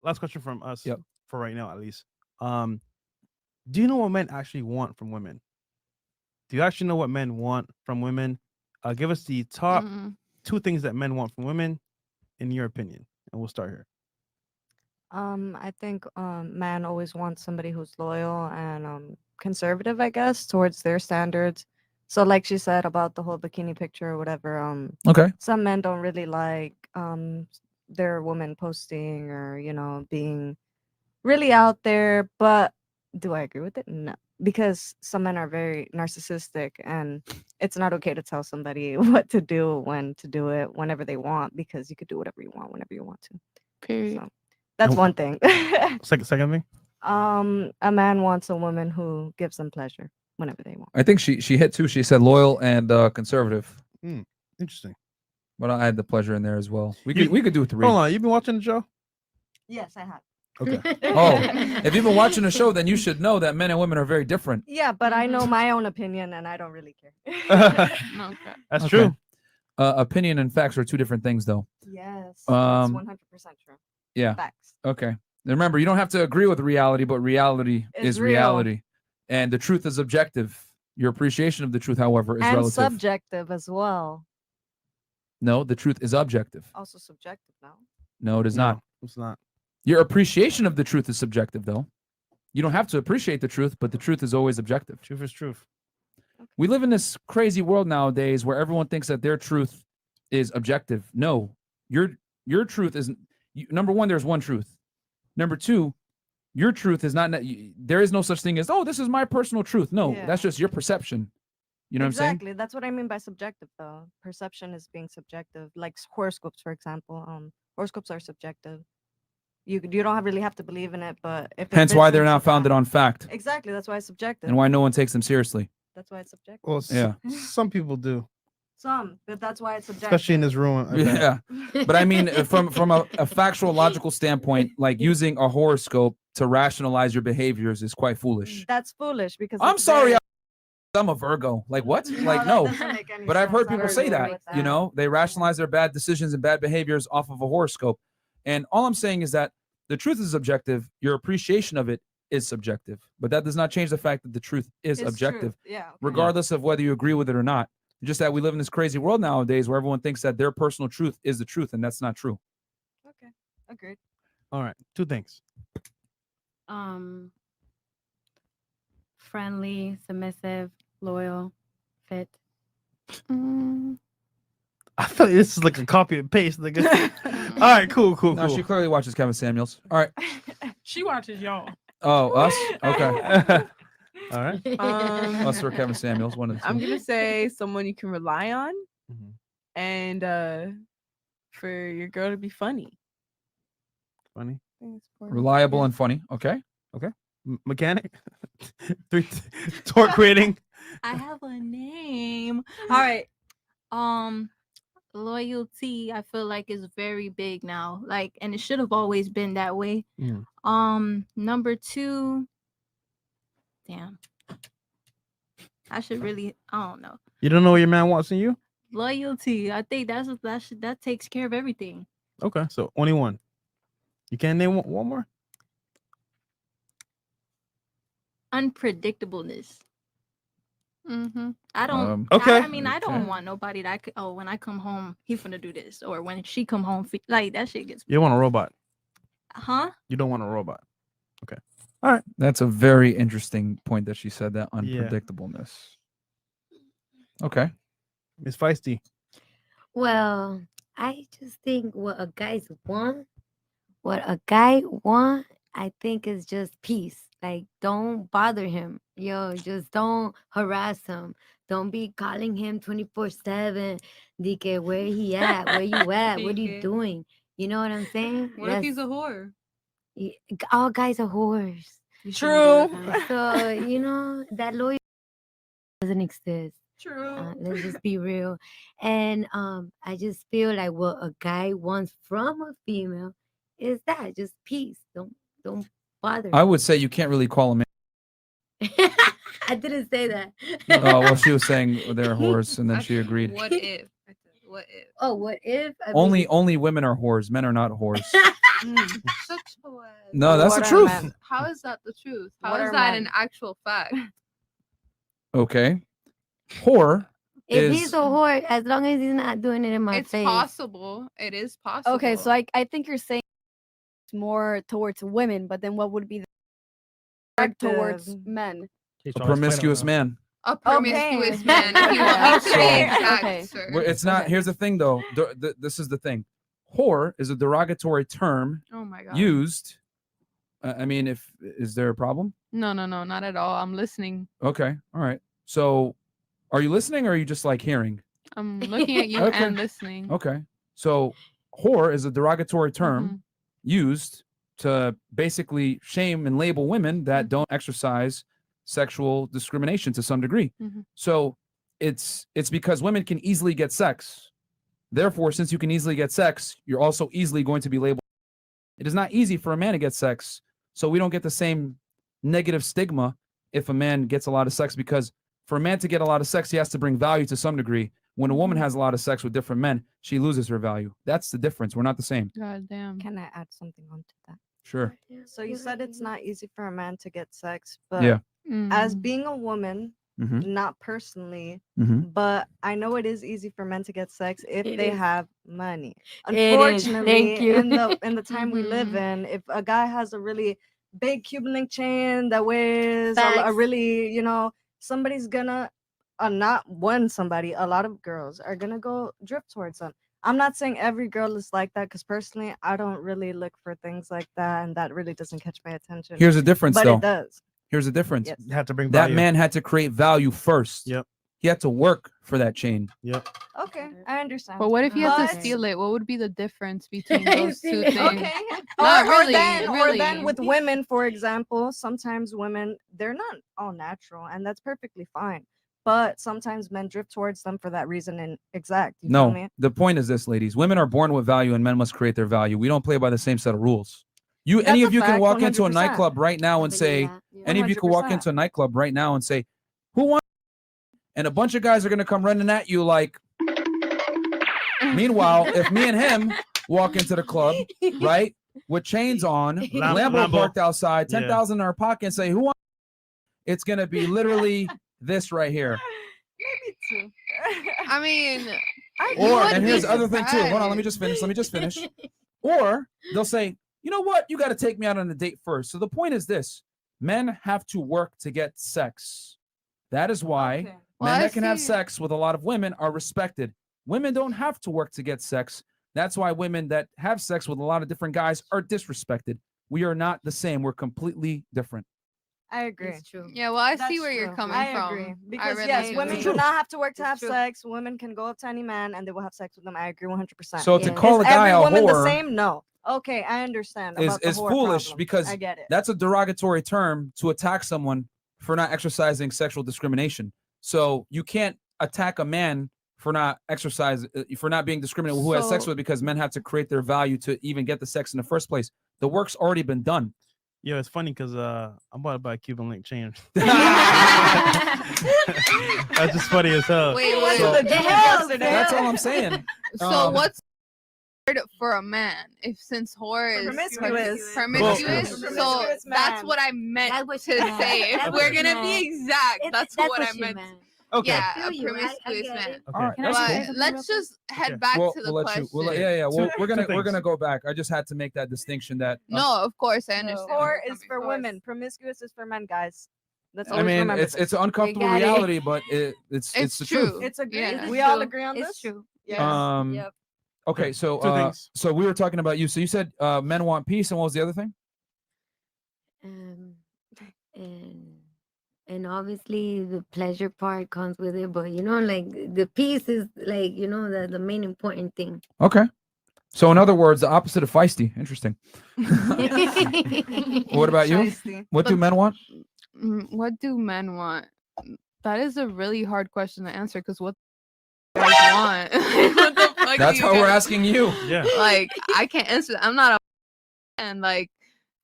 last question from us Yep. for right now, at least. Um, do you know what men actually want from women? Do you actually know what men want from women? Give us the top Mm, two things that men want from women, in your opinion, and we'll start here. I think man always wants somebody who's loyal and conservative, I guess, towards their standards. So like she said about the whole bikini picture or whatever, Okay. some men don't really like their woman posting or, being really out there, but do I agree with it? No. Because some men are very narcissistic and it's not okay to tell somebody what to do, when to do it, whenever they want, because you could do whatever you want whenever you want to. period. So that's And one thing. second thing. A man wants a woman who gives them pleasure whenever they want. I think she hit two. She said loyal and conservative, Interesting. but I had the pleasure in there as well. We You- could do three. Hold on, you've been watching the show? Yes, I have. Okay. Oh, if you've been watching the show, then you should know that men and women are very different. Yeah, but I know my own opinion and I don't really care. Okay. That's Okay. true. Opinion and facts are two different things, though. Yes, that's Um, 100% true. Yeah. Facts. Okay. And remember, you don't have to agree with reality, but reality Is is real. reality, and the truth is objective. Your appreciation of the truth, however, is And relative. subjective as well. No, the truth is objective. Also subjective now. No, it is No, not. it's not. Your appreciation of the truth is subjective, though. You don't have to appreciate the truth, but the truth is always objective. Truth is truth. We live in this crazy world nowadays where everyone thinks that their truth is objective. No, your truth isn't. Number one, there's one truth. Number two, your truth is not. There is no such thing as, oh, this is my personal truth. No, Yeah. that's just your perception. You know what I'm saying? Exactly. That's what I mean by subjective, though. Perception is being subjective. Like horoscopes, for example. Horoscopes are subjective. You don't really have to believe in it, but if it Hence fits why they're into not founded that- on fact, Exactly. That's why it's subjective. and why no one takes them seriously. That's why it's subjective. Well, Yeah. some people do, But that's why it's subjective. especially in this room. I bet. Yeah, but I mean, from a factual, logical standpoint, like using a horoscope to rationalize your behaviors is quite foolish. That's foolish because I'm it's sorry, very- I'm a Virgo. Like what? No, Like that no. doesn't make any But I've heard sense. I people don't say agree that, with you know, they rationalize their bad decisions and bad behaviors off of a horoscope. And all I'm saying is that the truth is objective. Your appreciation of it is subjective. But that does not change the fact that the truth is It's objective, true. Yeah. okay. regardless of whether you agree with it or not. Just that we live in this crazy world nowadays where everyone thinks that their personal truth is the truth, and that's not true. Okay. Agreed. All right. Two things. Friendly, submissive, loyal, fit. Mm, I feel like this is like a copy and paste. Like, all right, cool. No, she clearly watches Kevin Samuels. All right. She watches y'all. Oh, us? Okay. All right. Us or Kevin Samuels, one of the two. I'm gonna say someone you can rely on, Mhm. and for your girl to be funny. Funny. I think it's important. Reliable and funny. Okay. Mechanic. Three. Torque rating. I have a name. All right. Loyalty, I feel like is very big now. Like, and it should have always been that way. Number two. Damn. I should really. I don't know. You don't know what your man wants in you? Loyalty. I think that takes care of everything. Okay, so only one. You can't name one more? Unpredictableness. mm-hmm. I don't. Okay. I mean, I don't Okay. want nobody that could. Oh, when I come home, he finna do this, or when she come home, like that shit gets. You don't want a robot. Huh? You don't want a robot. That's a very interesting point that she said, that Yeah. unpredictableness. Okay. Miss Feisty. Well, I just think what a guy want, I think is just peace. Like, don't bother him. Yo, just don't harass him. Don't be calling him 24/7. DK, where he at? Where you at? What are you DK. doing? You know what I'm saying? What if he's a whore? All guys are whores. You shouldn't True. do that. So, that loyalty doesn't exist. True. Let's just be real. And I just feel like what a guy wants from a female is that just peace. Don't bother. I would say you can't really call them. I didn't say that. Oh, well, she was saying they're whores, and then she agreed. What if? What if? Oh, what if? I Only women are whores. Men are not whores. Such a what? No, that's the What are truth. men? How is that the truth? How What is are that men? an actual fact? Okay. Whore if he's is a whore, as long as he's not doing it in my It's face. possible. It is possible. Okay, so I think you're saying it's more towards women, but then what would be the towards Perspective. men? Okay, a so I'll explain it promiscuous now. man. a promiscuous Okay. man. If you want me to be Okay. exact, Okay. sir. It's not. Okay. Here's the thing, though. This is the thing. Whore is a derogatory term Oh my god. used. I mean, is there a problem? No, not at all. I'm listening. Okay. All right. So, are you listening, or are you just like hearing? I'm looking at you Okay. and listening. Okay. So, whore is a derogatory term Mhm. used to basically shame and label women that don't exercise sexual discrimination to some degree. Mhm. So, it's because women can easily get sex. Therefore, since you can easily get sex, you're also easily going to be labeled. It is not easy for a man to get sex, so we don't get the same negative stigma if a man gets a lot of sex, because for a man to get a lot of sex, he has to bring value to some degree. When a woman has a lot of sex with different men, she loses her value. That's the difference. We're not the same. God damn. Can I add something onto that? Sure. So you said it's not easy for a man to get sex, but Yeah. as Mm. being a woman, Hmm. not personally, Hmm. but I know it is easy for men to get sex if It they is. have money. It is. Unfortunately, Thank you. in the time we live Mhm. in, if a guy has a really big Cuban link chain that wears a Facts. really, somebody's gonna not one somebody, a lot of girls are gonna go drift towards them. I'm not saying every girl is like that, because personally I don't really look for things like that, and that really doesn't catch my attention. Here's the difference, but though. it does. Here's the difference. Yes. You have to bring That value. man had to create value first. Yep. He had to work for that chain. Yep. Okay, I understand. But what if he has to But- steal it? What would be the difference between I those see two it. things? Okay. Not or really, then really. with women, for example, sometimes women, they're not all natural, and that's perfectly fine. But sometimes men drift towards them for that reason. And exact, you feel No, me? the point is this, ladies. Women are born with value and men must create their value. We don't play by the same set of rules. Any That's of a you can fact, walk into a 100%. nightclub right now and I believe say, that, yeah. any of you can walk 100%. into a nightclub right now and say, who wants? And a bunch of guys are going to come running at you like, meanwhile, if me and him walk into the club, right, with chains on, Lambo Lambo. parked outside, Yeah. 10,000 in our pocket, and say, who wants? It's going to be literally this right here. I mean, Or, would and be here's the other thing too. Hold on, let me surprised. just finish. Or they'll say, you know what? You got to take me out on a date first. So the point is this: men have to work to get sex. That is why Okay. Well, men I that can have see- sex with a lot of women are respected. Women don't have to work to get sex. That's why women that have sex with a lot of different guys are disrespected. We are not the same. We're completely different. I agree. It's true. Yeah, well, I see That's where you're true. coming I from. agree. I Because really yes, do. women It's do true. not have to work to It's have true. sex. Women can go up to any man and they will have sex with them. I agree 100%. So to Yeah. call Is a guy every a woman the whore same? No. Okay, I understand. is about the whore foolish problem. because I get it. that's a derogatory term to attack someone for not exercising sexual discrimination. So you can't attack a man for not for not being discriminated who has sex So- with, because men have to create their value to even get the sex in the first place. The work's already been done. Yo, it's funny because I'm about to buy a Cuban link chain. That's just funny as hell. Wait, Went So- to the The gym hell, yesterday. That's all I'm saying. So what's hard for a man? If since whore is Promiscuous. promiscuous, Well- so Promiscuous that's man. what I meant That's to what she meant. say. If That's we're what she gonna meant. be exact, that's what I she meant. meant. Okay. Yeah, Feel a you. I promiscuous get man. it. All right, Okay. that's But cool. let's just head Okay. back We'll, to the we'll question. let you. Yeah. We're Two gonna things. go back. I just had to make that distinction. That No, of course I No. understand. where Whore you're is coming for from. women. Promiscuous is for men, guys. Let's I always mean, remember it's this. an uncomfortable got it. reality, but it's the true. truth. It's a Yeah. we It's all true. agree on this. It's true. Yes. Yep. Okay, so Two things. so we were talking about you. So you said men want peace, and what was the other thing? And obviously the pleasure part comes with it, but like the peace is like the main important thing. Okay. So in other words, the opposite of feisty. Interesting. What about you? Shiesty. What do But- men want? What do men want? That is a really hard question to answer because what do you guys want? What the fuck do That's you how we're guys- asking you. Yeah. Like I can't answer. I'm not a and like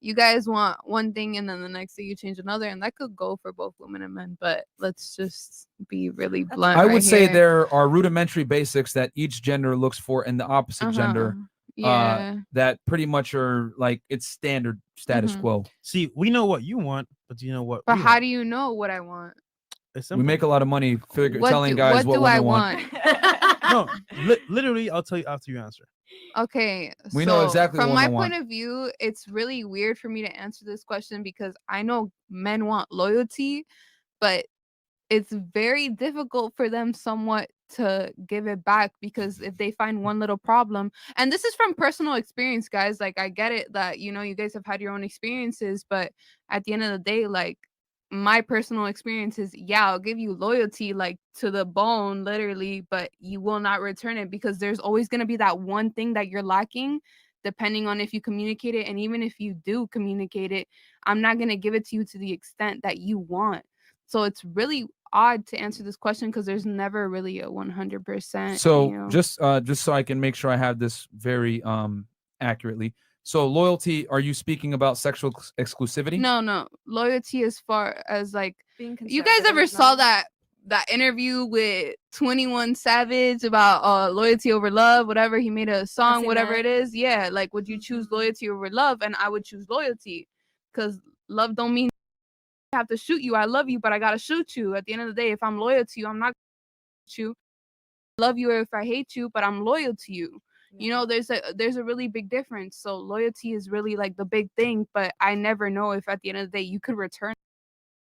you guys want one thing and then the next day you change another, and that could go for both women and men. But let's just be really blunt. I right would say here. there are rudimentary basics that each gender looks for in the opposite gender. Yeah. That pretty much are like it's standard status Mhm. quo. See, we know what you want, but do you know what? But we how want? do you know what I want? It's We simple. make a lot of money telling do, guys what what do I women want. No, literally, I'll tell you after you answer. Okay, We know so exactly from what my women want. point of view, it's really weird for me to answer this question because I know men want loyalty, but it's very difficult for them somewhat to give it back because if they find one little problem, and this is from personal experience, guys, like I get it that you know you guys have had your own experiences, but at the end of the day, like my personal experience is, yeah, I'll give you loyalty like to the bone, literally, but you will not return it because there's always going to be that one thing that you're lacking, depending on if you communicate it. And even if you do communicate it, I'm not going to give it to you to the extent that you want. So it's really odd to answer this question because there's never really a 100%. So you know. just so I can make sure I have this very accurately. So loyalty, are you speaking about sexual exclusivity? No, loyalty as far as like Being you guys ever conservative, saw no? that interview with 21 Savage about loyalty over love, whatever, he made a song, seen whatever that. it is. Yeah, like would you choose loyalty over love? And I would choose loyalty because love don't mean I have to shoot you. I love you, but I gotta shoot you. At the end of the day, if I'm loyal to you, I'm not gonna shoot you. I love you or if I hate you, but I'm loyal to you. You know, there's a really big difference. So loyalty is really like the big thing, but I never know if at the end of the day you could return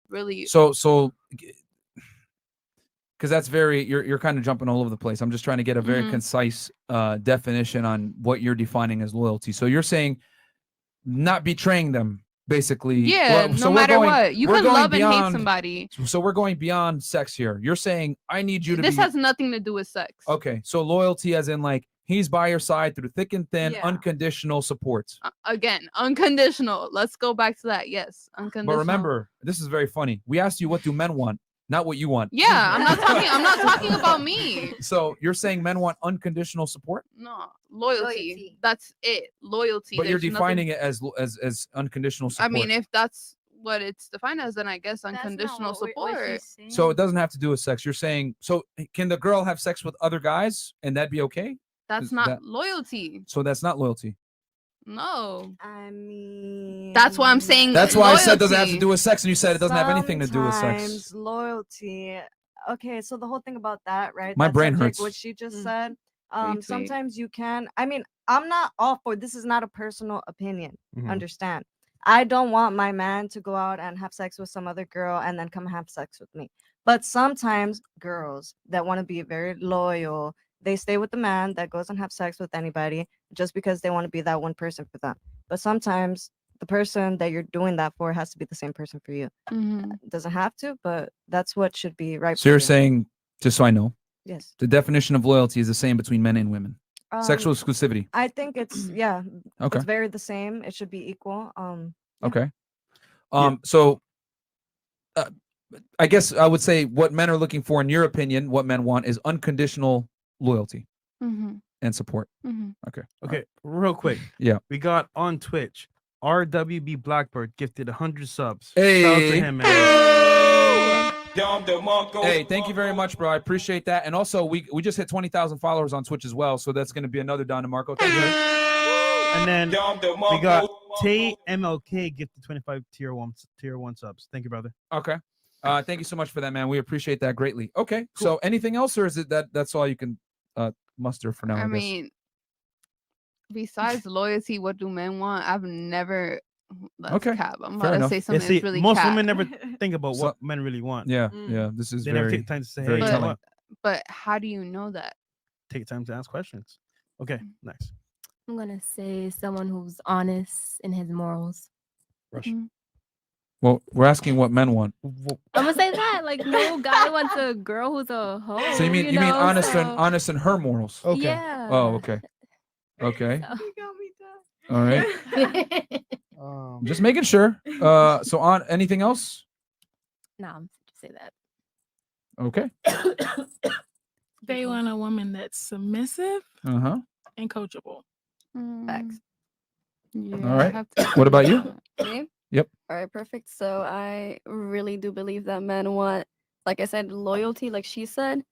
really. So because that's very you're kind of jumping all over the place. I'm just trying to get a very Mhm. concise definition on what you're defining as loyalty. So you're saying not betraying them, basically. Yeah, Well, so no we're matter going- what. You we're can going love and hate beyond- somebody. So we're going beyond sex here. You're saying I need you to This be has nothing to do with sex. okay. So loyalty, as in like he's by your side through thick and thin, Yeah. unconditional support. Again, unconditional. Let's go back to that. Yes, unconditional. But remember, this is very funny. We asked you what do men want, not what you want. Yeah, I'm not talking about me. So you're saying men want unconditional support, No, loyalty. Loyalty. That's it. Loyalty. but you're There's defining nothing- it as unconditional support. I mean, if that's what it's defined as, then I guess unconditional support. So it doesn't have to do with sex. You're saying so can the girl have sex with other guys and that'd be okay? That's is not that- loyalty. So that's not loyalty. No. I mean, That's why I'm saying That's why I said it doesn't have to loyalty. do with sex, and you said it doesn't have anything to do with sex. Sometimes loyalty. Okay, so the whole thing about that, right? My that brain subject, hurts. What she just Mm. said. Retweet. Sometimes you can. I mean, I'm not all for this. Is not a personal opinion. Mhm. Understand? I don't want my man to go out and have sex with some other girl and then come have sex with me. But sometimes girls that want to be very loyal, they stay with the man that goes and have sex with anybody just because they want to be that one person for them. But sometimes the person that you're doing that for has to be the same person for you. Mhm. It doesn't have to, but that's what should be right. So for you're you. saying, just so I know, Yes. the definition of loyalty is the same between men and women. Sexual Um, exclusivity. I think it's yeah. Okay. It's very the same. It should be equal. Yeah. Okay. So I guess I would say what men are looking for, in your opinion, what men want is unconditional loyalty Mhm. and support. Mhm. Okay. Okay, real quick. Yeah. We got on Twitch. RWB Blackbird gifted 100 subs. Shout out to Hey. him, man. Hey, thank you very much, bro. I appreciate that. And also, we just hit 20,000 followers on Twitch as well, so that's going to be another Don DeMarco. Thank you. And then we got Tay MLK gifted 25 tier one subs. Thank you, brother. Okay. Thank you so much for that, man. We appreciate that greatly. Okay. So anything else, or is it that's all you can muster for now? I I guess? mean, besides loyalty, what do men want? I've never. That's Okay, cap. I'm fair about enough. to say Yeah, something see, that's really most cap. women never think about So- what men really want. Yeah, Mm. yeah. This is They never very. take time to say, very hey, you know telling. what? But how do you know that? Take time to ask questions. Okay, next. I'm gonna say someone who's honest in his morals. Rush. Well, we're asking what men want. I'm gonna say that like no guy wants a girl who's a hoe. So you mean know? honest So, and honest in her morals? Okay. Yeah. Oh, okay. Okay. So- All right. Just making sure. So on anything else? no, I'm just say that. Okay. They want a woman that's submissive Uh huh. and coachable. Mm. Facts. Yeah, All right. I have to What agree about with you? that. Me? Yep. All right, perfect. So I really do believe that men want, like I said, loyalty, like she said,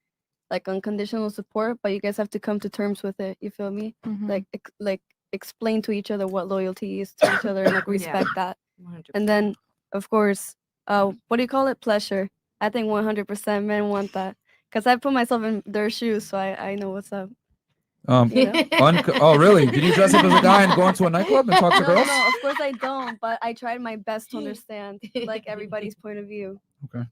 like unconditional support, but you guys have to come to terms with it. You feel me? Mhm. Like explain to each other what loyalty is to each other and like Yeah. respect that. 100%. And then, of course, what do you call it? Pleasure. I think 100% men want that because I put myself in their shoes, so I know what's up. You know? Oh, really? Did you dress up as a guy and go into a nightclub and talk to No, girls? no, of course I don't, but I tried my best to understand like everybody's point of view. Okay.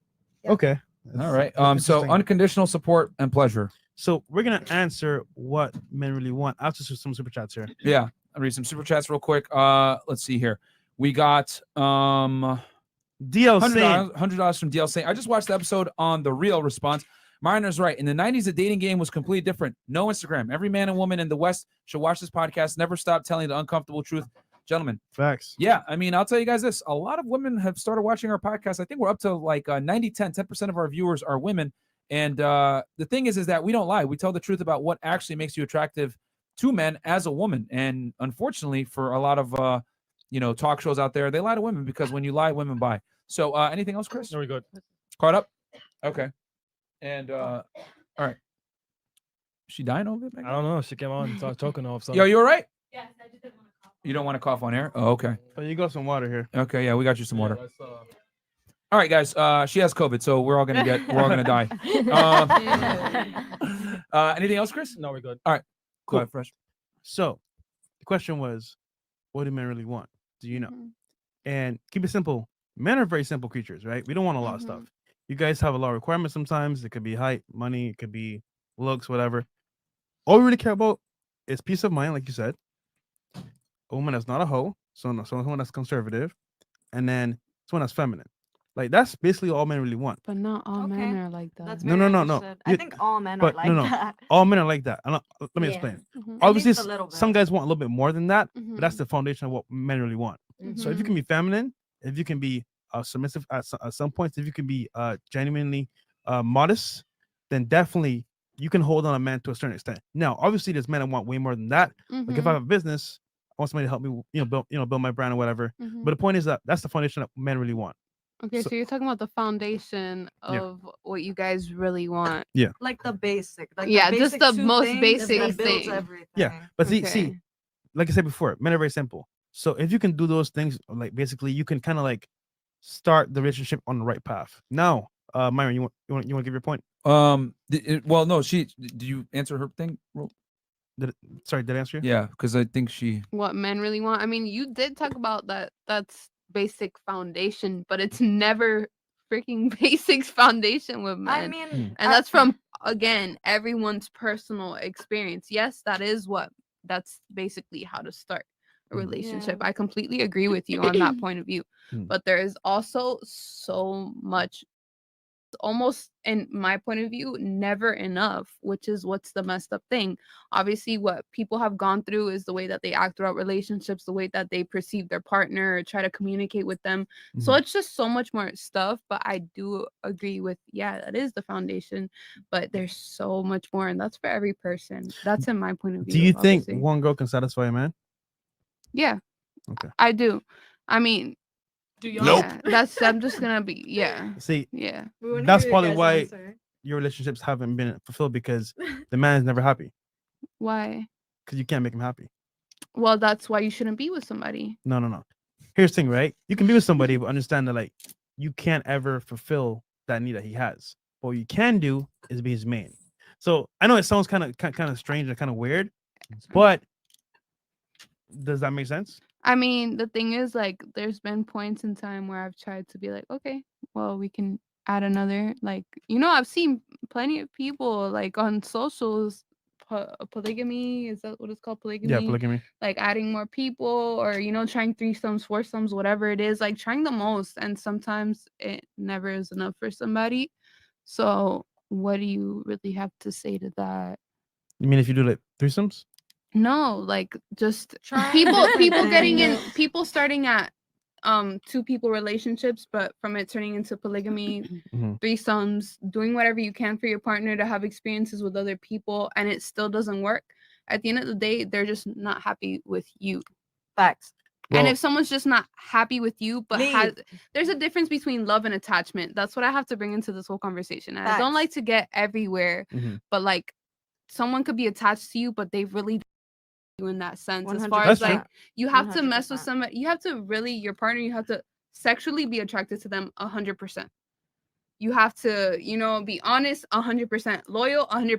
Yeah. Okay. All right. That's So interesting. unconditional support and pleasure. So we're gonna answer what men really want after some super chats here. Yeah. I'll read some super chats real quick. Let's see here. We got DL saying, $100 from DL saying, I just watched the episode on the real response. Mariner's right. In the 90s, the dating game was completely different. No Instagram. Every man and woman in the West should watch this podcast. Never stop telling the uncomfortable truth. Gentlemen, facts. yeah, I mean, I'll tell you guys this. A lot of women have started watching our podcast. I think we're up to like 10% of our viewers are women. And the thing is that we don't lie. We tell the truth about what actually makes you attractive to men as a woman. And unfortunately, for a lot of talk shows out there, they lie to women because when you lie, women buy. So anything else, Chris? No, we're good. Caught up? Okay. And all right. She dying over there? I don't know. She came on and started talking all of a sudden. Yo, you all right? Yes, I just didn't want to cough. You don't want to cough on air? Oh, okay. Oh, you got some water here. Okay, yeah, we got you some water. All right, guys. She has COVID, so we're all gonna die. Anything else, Chris? No, we're good. All right. Cool. Go ahead, Fresh. So the question was, what do men really want? Do you know? And keep it simple. Men are very simple creatures, right? We don't want a lot of stuff. You guys have a lot of requirements sometimes. It could be height, money, it could be looks, whatever. All we really care about is peace of mind, like you said. A woman that's not a hoe, someone that's conservative, and then someone that's feminine. Like that's basically all men really want. But not all men Okay. are like that. That's No, very no, no, no. understood. I You- think all men are But like no, that. all men are like that. Let me Yeah. explain. Mhm. Obviously, least a little some bit. guys want a little bit more than that, but Mhm. that's the foundation of what men really want. So if you can be feminine, if you can be submissive at some points, if you can be genuinely modest, then definitely you can hold on a man to a certain extent. Now, obviously, there's men that want way more than that. Like if I Mhm. have a business, I want somebody to help me, build my brand or whatever. Mhm. But the point is that that's the foundation that men really want. Okay, so- so you're talking about the foundation Yeah. of what you guys really want. Like the basic. Like Yeah, the just basic the two most things basic that builds thing. everything. Yeah, but see, Okay. like I said before, men are very simple. So if you can do those things, like basically, you can kind of like start the relationship on the right path. Now, Myron, you want to give your point? Well, no, did you answer her thing? Sorry, did I answer you? Yeah, because I think she. What men really want. I mean, you did talk about that. That's basic foundation, but it's never freaking basic foundation with men. I mean, And that's from again everyone's personal experience. Yes, that's basically how to start a relationship. I completely agree with you on that point of view. Mm. But there is also so much, almost in my point of view, never enough, which is what's the messed up thing. Obviously, what people have gone through is the way that they act throughout relationships, the way that they perceive their partner, or try to communicate with them. So Mhm. it's just so much more stuff. But I do agree with, yeah, that is the foundation, but there's so much more, and that's for every person. That's in my point of view. Do you think obviously. one girl can satisfy a man? Yeah. Okay. I do. I mean, Do y'all? Nope. yeah, I'm just gonna be, yeah. See, Yeah. we wanna that's hear your probably guys' why answer. your relationships haven't been fulfilled because the man is never happy Why? because you can't make him happy. Well, that's why you shouldn't be with somebody. No. Here's the thing, right? You can be with somebody, but understand that like you can't ever fulfill that need that he has. What you can do is be his main. So I know it sounds kind of strange and kind of weird, but does that make sense? I mean, the thing is, like, there's been points in time where I've tried to be like, okay, well, we can add another. Like, I've seen plenty of people like on socials, polygamy. Is that what it's called? Polygamy. Yeah, polygamy. Like adding more people, or trying threesomes, foursomes, whatever it is. Like trying the most, and sometimes it never is enough for somebody. So, what do you really have to say to that? You mean if you do like threesomes? No, like just Trying people different getting in, things. people starting at two people relationships, but from it turning into polygamy, Mhm. threesomes, doing whatever you can for your partner to have experiences with other people, and it still doesn't work. At the end of the day, they're just not happy with you. Facts. And Well- if someone's just not happy with you, but has, Leave. there's a difference between love and attachment. That's what I have to bring into this whole conversation. And I don't like Facts. to get everywhere, Mhm. but like someone could be attached to you, but they really you in that sense. As far 100%. as like you have to mess with 100%. somebody, you have to really your partner, you have to sexually be attracted to them 100%. You have to, you know, be honest 100%, loyal 100%.